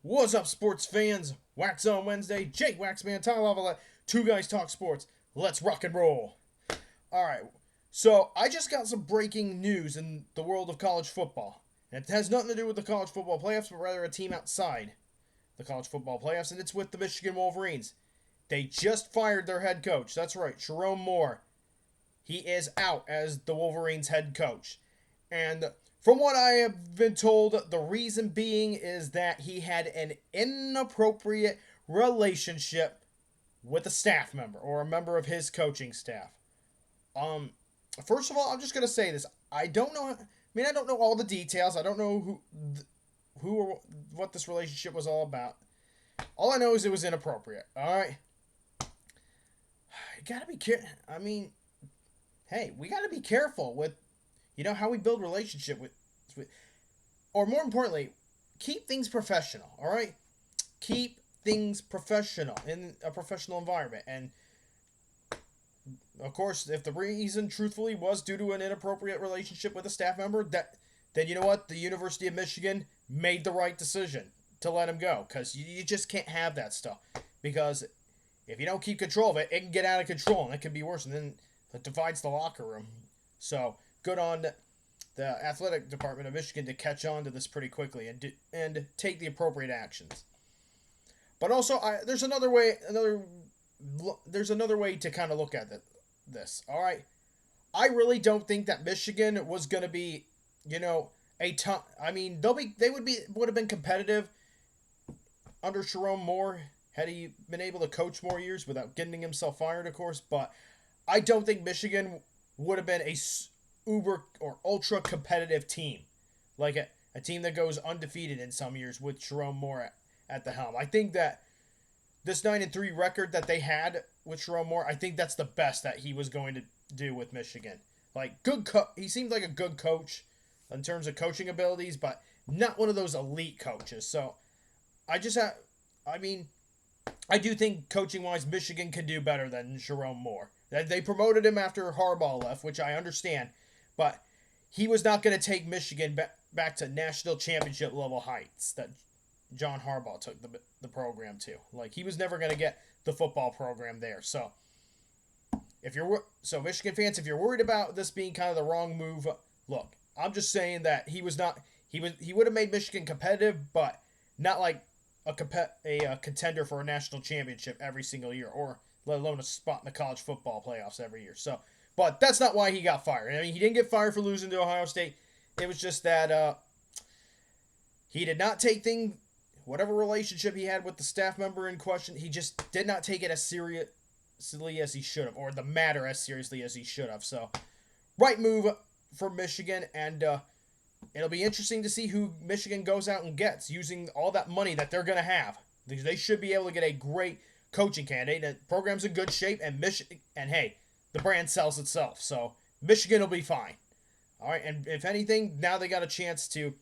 What's up, sports fans? Waxon Wednesday, Jake Waxman, Tyler Lavalette, two guys talk sports. Let's rock and roll. Alright, so I just got some breaking news in the world of college football. And it has nothing to do with the college football playoffs, but rather a team outside the college football playoffs, and it's with the Michigan Wolverines. They just fired their head coach. That's right, Sherrone Moore. He is out as the Wolverines head coach. And from what I have been told, the reason being is that he had an inappropriate relationship with a staff member or a member of his coaching staff. First of all, I'm just gonna say this. I don't know. I don't know all the details. I don't know who or what this relationship was all about. All I know is it was inappropriate. All right. You gotta be careful. Hey, we gotta be careful with, how we build relationship with, or more importantly, keep things professional. All right. Keep things professional in a professional environment. And of course, if the reason truthfully was due to an inappropriate relationship with a staff member, then you know what? The University of Michigan made the right decision to let him go, because you just can't have that stuff. Because if you don't keep control of it, it can get out of control, and it can be worse, and then it divides the locker room. So good on the athletic department of Michigan to catch on to this pretty quickly and take the appropriate actions. But also, there's another way to kind of look at this. All right, I really don't think that Michigan was going to be, a ton. They would have been competitive under Sherrone Moore had he been able to coach more years without getting himself fired, of course. But I don't think Michigan would have been a uber or ultra competitive team, like a team that goes undefeated in some years with Sherrone Moore at the helm. I think that this 9-3 record that they had with Sherrone Moore, I think that's the best that he was going to do with Michigan. Like, he seemed like a good coach in terms of coaching abilities, but not one of those elite coaches. So I do think coaching-wise, Michigan can do better than Sherrone Moore. They promoted him after Harbaugh left, which I understand, but he was not going to take Michigan back to national championship level heights that John Harbaugh took the program to. Like, he was never going to get the football program there. So Michigan fans, if you're worried about this being kind of the wrong move, look, I'm just saying that he would have made Michigan competitive, but not like a contender for a national championship every single year, or let alone a spot in the college football playoffs every year. So, but that's not why he got fired. He didn't get fired for losing to Ohio State. It was just that he did not take whatever relationship he had with the staff member in question, he just did not take it as seriously as he should have, or the matter as seriously as he should have. So, right move for Michigan, and it'll be interesting to see who Michigan goes out and gets using all that money that they're going to have. They should be able to get a great coaching candidate. The program's in good shape, and hey, the brand sells itself. So Michigan will be fine. All right, and if anything, now they got a chance to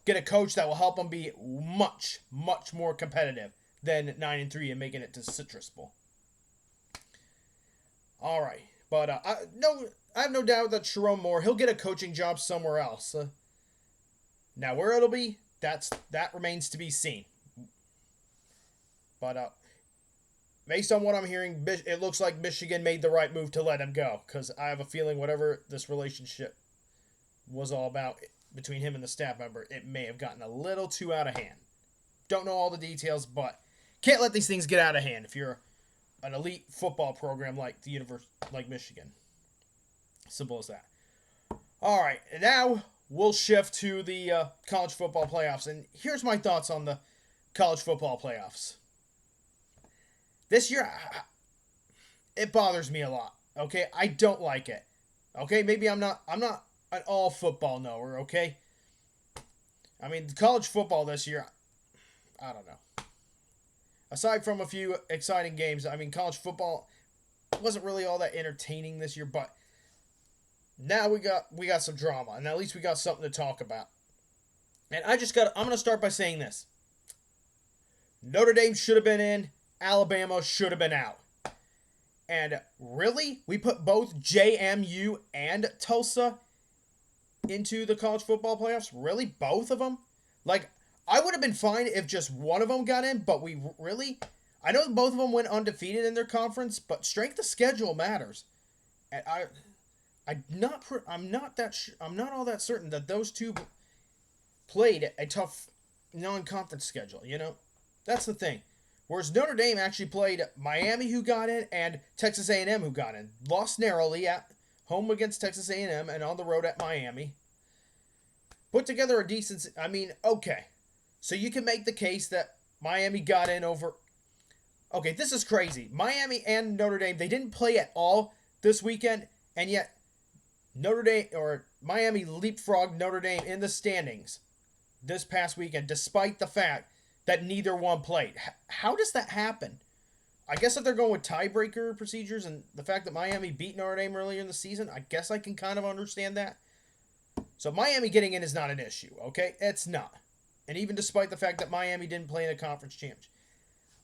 get a coach that will help them be much, much more competitive than 9-3 and making it to Citrus Bowl. All right, but I have no doubt that Sherrone Moore, he'll get a coaching job somewhere else. Now, where it'll be, that remains to be seen. But based on what I'm hearing, it looks like Michigan made the right move to let him go, because I have a feeling whatever this relationship was all about between him and the staff member, it may have gotten a little too out of hand. Don't know all the details, but can't let these things get out of hand if you're an elite football program like like Michigan. Simple as that. All right, and now we'll shift to the college football playoffs, and here's my thoughts on the college football playoffs. This year, it bothers me a lot. Okay, I don't like it. Okay, maybe I'm not an all football knower. Okay, college football this year, I don't know. Aside from a few exciting games, college football wasn't really all that entertaining this year, but now we got some drama, and at least we got something to talk about. And I'm going to start by saying this. Notre Dame should have been in. Alabama should have been out. And really? We put both JMU and Tulsa into the college football playoffs? Really? Both of them? Like, I would have been fine if just one of them got in, but I know both of them went undefeated in their conference, but strength of schedule matters. And I'm not all that certain that those two played a tough non-conference schedule. That's the thing. Whereas Notre Dame actually played Miami, who got in, and Texas A&M, who got in. Lost narrowly at home against Texas A&M and on the road at Miami. Put together a decent... okay. So you can make the case that Miami got in over... Okay, this is crazy. Miami and Notre Dame, they didn't play at all this weekend, and yet Miami leapfrogged Notre Dame in the standings this past weekend, despite the fact that neither one played. How does that happen? I guess if they're going with tiebreaker procedures and the fact that Miami beat Notre Dame earlier in the season, I guess I can kind of understand that. So Miami getting in is not an issue, okay? It's not. And even despite the fact that Miami didn't play in a conference championship.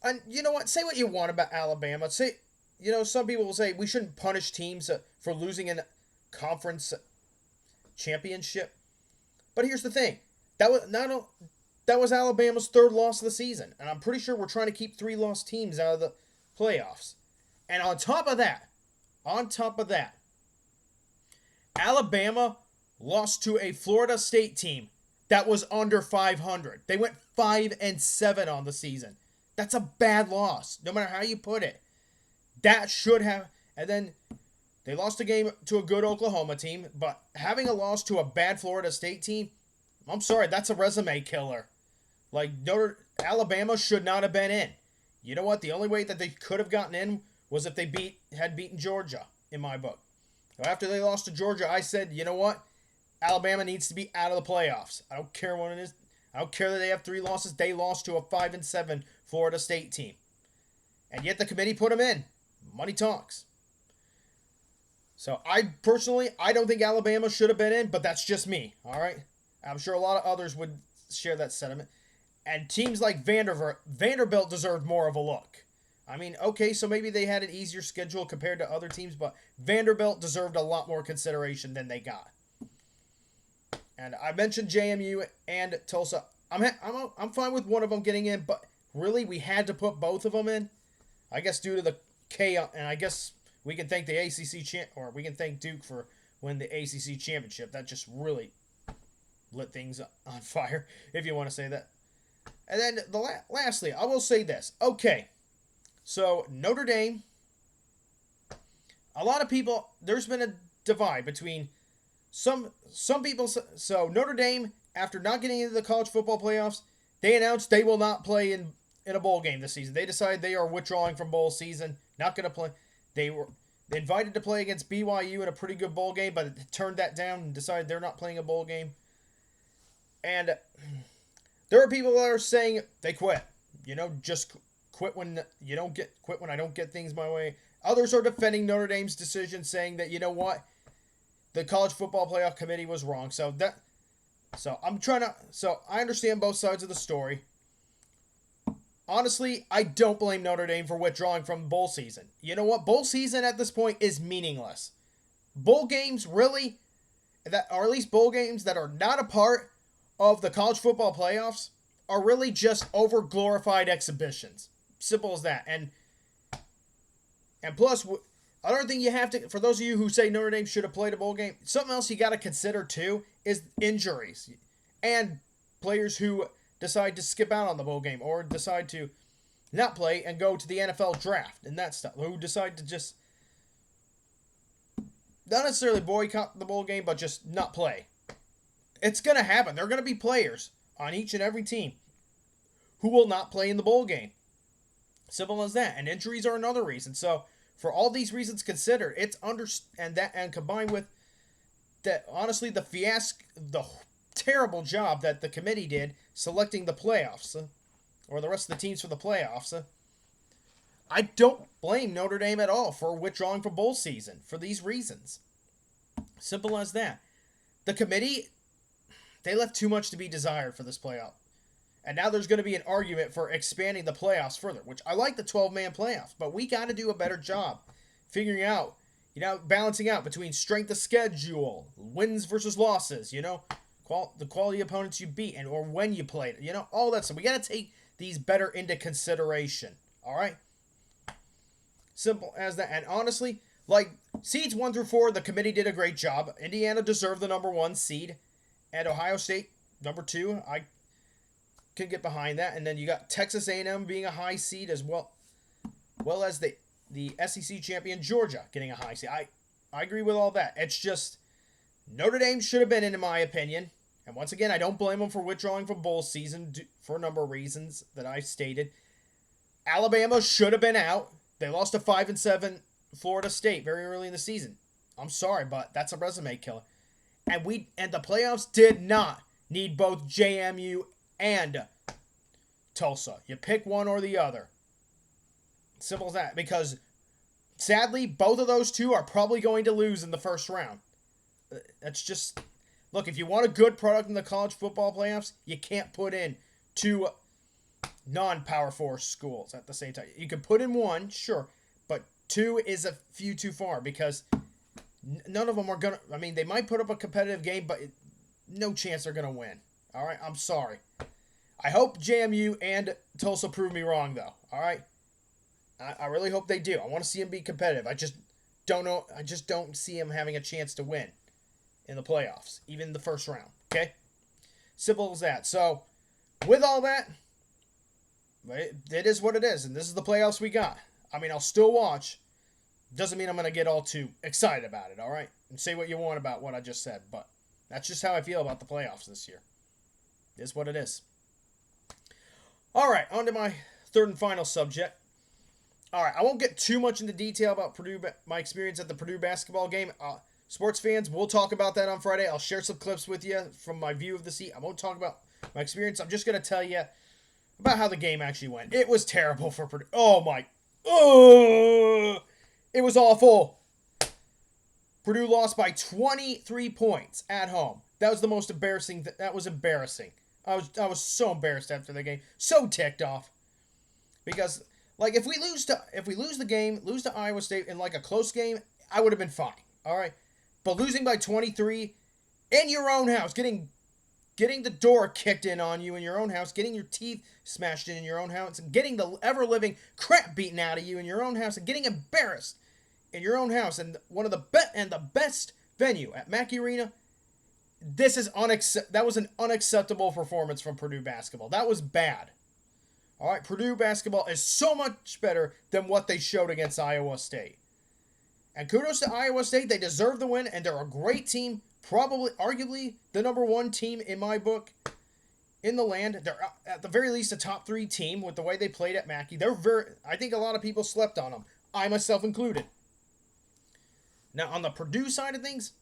And you know what? Say what you want about Alabama. Some people will say we shouldn't punish teams for losing a conference championship. But here's the thing. That was Alabama's third loss of the season. And I'm pretty sure we're trying to keep 3 lost teams out of the playoffs. And on top of that, Alabama lost to a Florida State team that was under 500. They went 5-7 on the season. That's a bad loss, no matter how you put it. That should have... And then they lost a game to a good Oklahoma team, but having a loss to a bad Florida State team, I'm sorry, that's a resume killer. Alabama should not have been in. You know what? The only way that they could have gotten in was if they had beaten Georgia, in my book. After they lost to Georgia, I said, you know what? Alabama needs to be out of the playoffs. I don't care what it is. I don't care that they have 3 losses. They lost to a 5-7 Florida State team. And yet the committee put them in. Money talks. So I don't think Alabama should have been in, but that's just me. All right? I'm sure a lot of others would share that sentiment. And teams like Vanderbilt deserved more of a look. Okay, so maybe they had an easier schedule compared to other teams, but Vanderbilt deserved a lot more consideration than they got. And I mentioned JMU and Tulsa. I'm fine with one of them getting in, but really we had to put both of them in. I guess due to the chaos, and I guess we can thank the ACC or we can thank Duke for winning the ACC championship. That just really lit things on fire, if you want to say that. And then lastly, I will say this. Okay, so Notre Dame. A lot of people. There's been a divide between some people. So Notre Dame, after not getting into the college football playoffs, they announced they will not play in a bowl game this season. They decided they are withdrawing from bowl season. Not going to play. They were invited to play against BYU in a pretty good bowl game, but turned that down and decided they're not playing a bowl game. And there are people that are saying they quit. Just quit when quit when I don't get things my way. Others are defending Notre Dame's decision, saying that, you know what, the college football playoff committee was wrong. So I understand both sides of the story. Honestly, I don't blame Notre Dame for withdrawing from bowl season. You know what? Bowl season at this point is meaningless. Bowl games, really, or at least bowl games that are not a part of the college football playoffs, are really just over-glorified exhibitions. Simple as that. And plus, another thing you have to, for those of you who say Notre Dame should have played a bowl game, something else you got to consider too is injuries. And players who decide to skip out on the bowl game or decide to not play and go to the NFL draft and that stuff. Who decide to just not necessarily boycott the bowl game, but just not play. It's going to happen. There are going to be players on each and every team who will not play in the bowl game. Simple as that. And injuries are another reason. So for all these reasons considered, and combined with that, honestly, the fiasco, the terrible job that the committee did selecting the playoffs, or the rest of the teams for the playoffs, I don't blame Notre Dame at all for withdrawing from bowl season for these reasons. Simple as that. The committee, they left too much to be desired for this playoff. And now there's going to be an argument for expanding the playoffs further, which I like the 12-man playoffs, but we got to do a better job figuring out, balancing out between strength of schedule, wins versus losses, the quality opponents you beat, and or when you played. All that stuff. We got to take these better into consideration. All right? Simple as that. And honestly, seeds 1 through 4, the committee did a great job. Indiana deserved the number 1 seed, and Ohio State number 2. I can get behind that. And then you got Texas A&M being a high seed as well as the SEC champion Georgia getting a high seed. I agree with all that. It's just Notre Dame should have been in my opinion. And once again, I don't blame them for withdrawing from bowl season for a number of reasons that I stated. Alabama should have been out. They lost to 5-7 Florida State very early in the season. I'm sorry, but that's a resume killer. And the playoffs did not need both JMU and Tulsa. You pick one or the other. Simple as that. Because sadly, both of those two are probably going to lose in the first round. That's just... Look, if you want a good product in the college football playoffs, you can't put in 2 non-Power 4 schools at the same time. You can put in 1, sure, but 2 is a few too far because none of them are going to... I mean, they might put up a competitive game, but no chance they're going to win. All right? I'm sorry. I hope JMU and Tulsa prove me wrong, though. All right? I really hope they do. I want to see them be competitive. I just don't know. I just don't see them having a chance to win in the playoffs, even the first round. Okay? Simple as that. So, with all that, it is what it is, and this is the playoffs we got. I mean, I'll still watch. Doesn't mean I'm going to get all too excited about it, all right? And say what you want about what I just said, but that's just how I feel about the playoffs this year. It is what it is. All right, on to my third and final subject. All right, I won't get too much into detail about Purdue, my experience at the Purdue basketball game. Sports fans, we'll talk about that on Friday. I'll share some clips with you from my view of the seat. I won't talk about my experience. I'm just going to tell you about how the game actually went. It was terrible for Purdue. It was awful. Purdue lost by 23 points at home. That was the most embarrassing. That was embarrassing. I was so embarrassed after the game. So ticked off. Because... if we lose to Iowa State in a close game, I would have been fine. All right, but losing by 23 in your own house, getting the door kicked in on you in your own house, getting your teeth smashed in your own house, and getting the ever living crap beaten out of you in your own house, and getting embarrassed in your own house, and the best venue at Mackey Arena. That was an unacceptable performance from Purdue basketball. That was bad. All right, Purdue basketball is so much better than what they showed against Iowa State. And kudos to Iowa State. They deserve the win, and they're a great team. Arguably, the number 1 team in my book in the land. They're, at the very least, a top 3 team with the way they played at Mackey. I think a lot of people slept on them. I myself included. Now, on the Purdue side of things,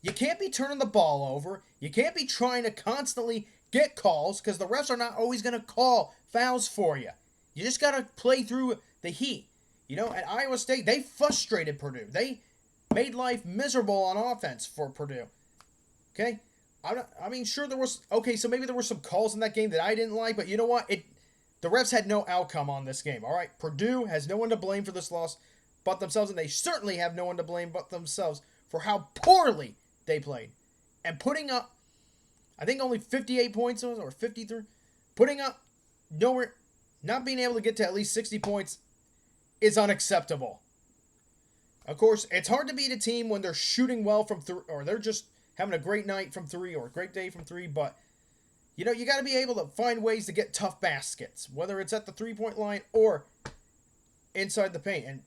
you can't be turning the ball over. You can't be trying to constantly get calls because the refs are not always going to call fouls for you. You just got to play through the heat. At Iowa State, they frustrated Purdue. They made life miserable on offense for Purdue. Okay? Sure there was... Okay, so maybe there were some calls in that game that I didn't like, but you know what? The refs had no outcome on this game, all right? Purdue has no one to blame for this loss but themselves, and they certainly have no one to blame but themselves for how poorly they played. And putting up, I think only 58 points or 53, putting up nowhere, not being able to get to at least 60 points is unacceptable. Of course, it's hard to beat a team when they're shooting well from 3, or they're just having a great night from 3 or a great day from 3, but you got to be able to find ways to get tough baskets, whether it's at the 3-point line or inside the paint. And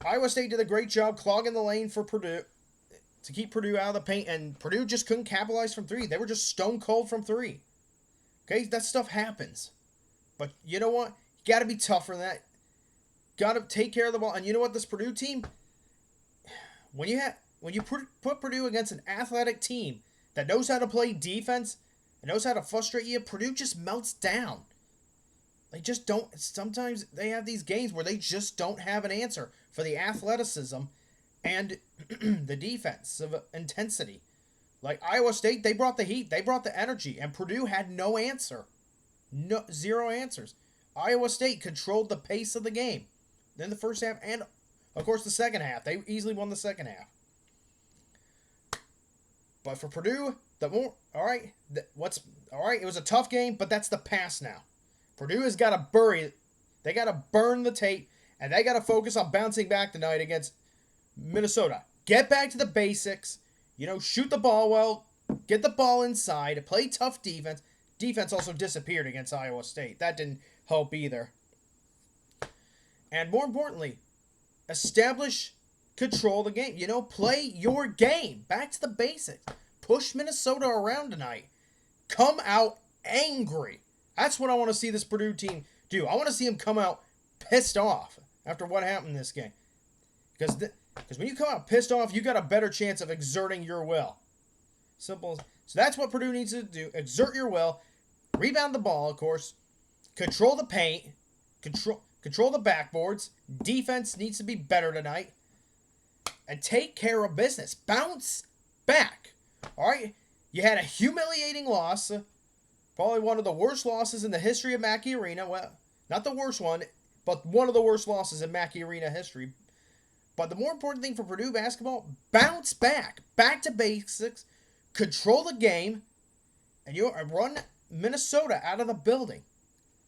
Iowa State did a great job clogging the lane for Purdue to keep Purdue out of the paint, and Purdue just couldn't capitalize from 3. They were just stone cold from 3. Okay, that stuff happens. But you know what? You got to be tougher than that. Got to take care of the ball. And you know what? This Purdue team, when you put Purdue against an athletic team that knows how to play defense and knows how to frustrate you, Purdue just melts down. They just don't. Sometimes they have these games where they just don't have an answer for the athleticism and the defensive intensity. Like Iowa State, they brought the heat, they brought the energy, and Purdue had no answer. Zero answers. Iowa State controlled the pace of the game. Then the first half and, of course, the second half. They easily won the second half. But for Purdue, all right, it was a tough game, but that's the past now. Purdue has got to they got to burn the tape, and they got to focus on bouncing back tonight against Minnesota. Get back to the basics, shoot the ball well, get the ball inside, play tough defense. Defense also disappeared against Iowa State. That didn't help either. And more importantly, control the game. Play your game. Back to the basics. Push Minnesota around tonight. Come out angry. That's what I want to see this Purdue team do. I want to see them come out pissed off after what happened in this game. Because when you come out pissed off, you got a better chance of exerting your will. Simple. So that's what Purdue needs to do. Exert your will. Rebound the ball, of course. Control the paint. Control the backboards. Defense needs to be better tonight. And take care of business. Bounce back. All right? You had a humiliating loss. Probably one of the worst losses in the history of Mackey Arena. Well, not the worst one, but one of the worst losses in Mackey Arena history. But the more important thing for Purdue basketball, bounce back. Back to basics. Control the game. And you run Minnesota out of the building.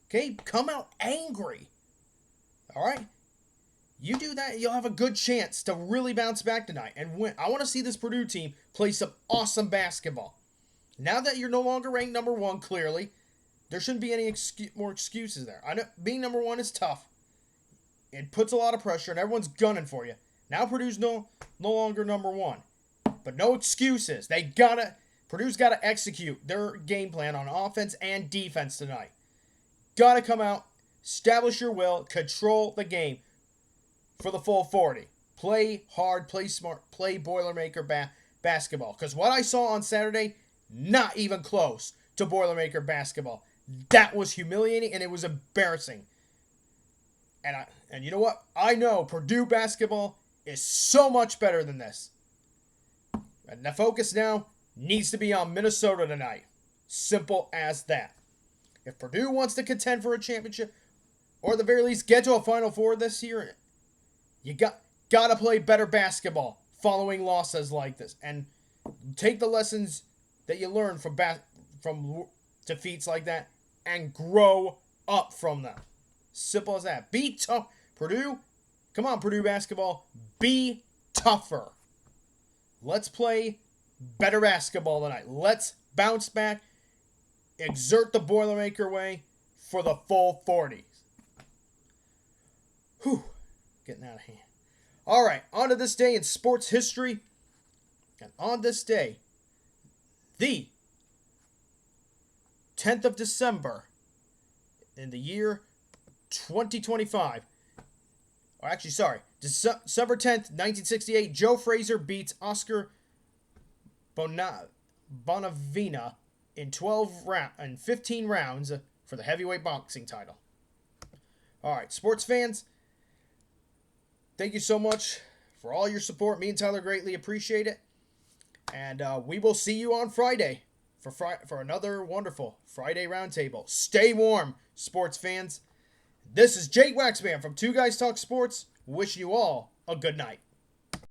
Okay? Come out angry. All right? You do that, you'll have a good chance to really bounce back tonight and win. I want to see this Purdue team play some awesome basketball. Now that you're no longer ranked number one, clearly, there shouldn't be any more excuses there. I know being number one is tough. It puts a lot of pressure, and everyone's gunning for you. Now Purdue's no longer number one. But no excuses. Purdue's got to execute their game plan on offense and defense tonight. Got to come out, establish your will, control the game. For the full 40. Play hard, play smart, play Boilermaker basketball. Because what I saw on Saturday, not even close to Boilermaker basketball. That was humiliating and it was embarrassing. And you know what? I know Purdue basketball is so much better than this. And the focus now needs to be on Minnesota tonight. Simple as that. If Purdue wants to contend for a championship, or at the very least get to a Final Four this year, you got to play better basketball following losses like this. And take the lessons that you learn from defeats like that and grow up from them. Simple as that. Be tough. Purdue, come on, Purdue basketball. Be tougher. Let's play better basketball tonight. Let's bounce back. Exert the Boilermaker way for the full 40s. Whew. Getting out of hand. All right, on to this day in sports history. And on this day, the 10th of December in the year 2025. Or actually, sorry. December 10th, 1968, Joe Frazier beats Oscar Bonavena in 15 rounds for the heavyweight boxing title. All right, sports fans, thank you so much for all your support. Me and Tyler greatly appreciate it. And we will see you on Friday for another wonderful Friday Roundtable. Stay warm, sports fans. This is Jake Waxman from Two Guys Talk Sports. Wishing you all a good night.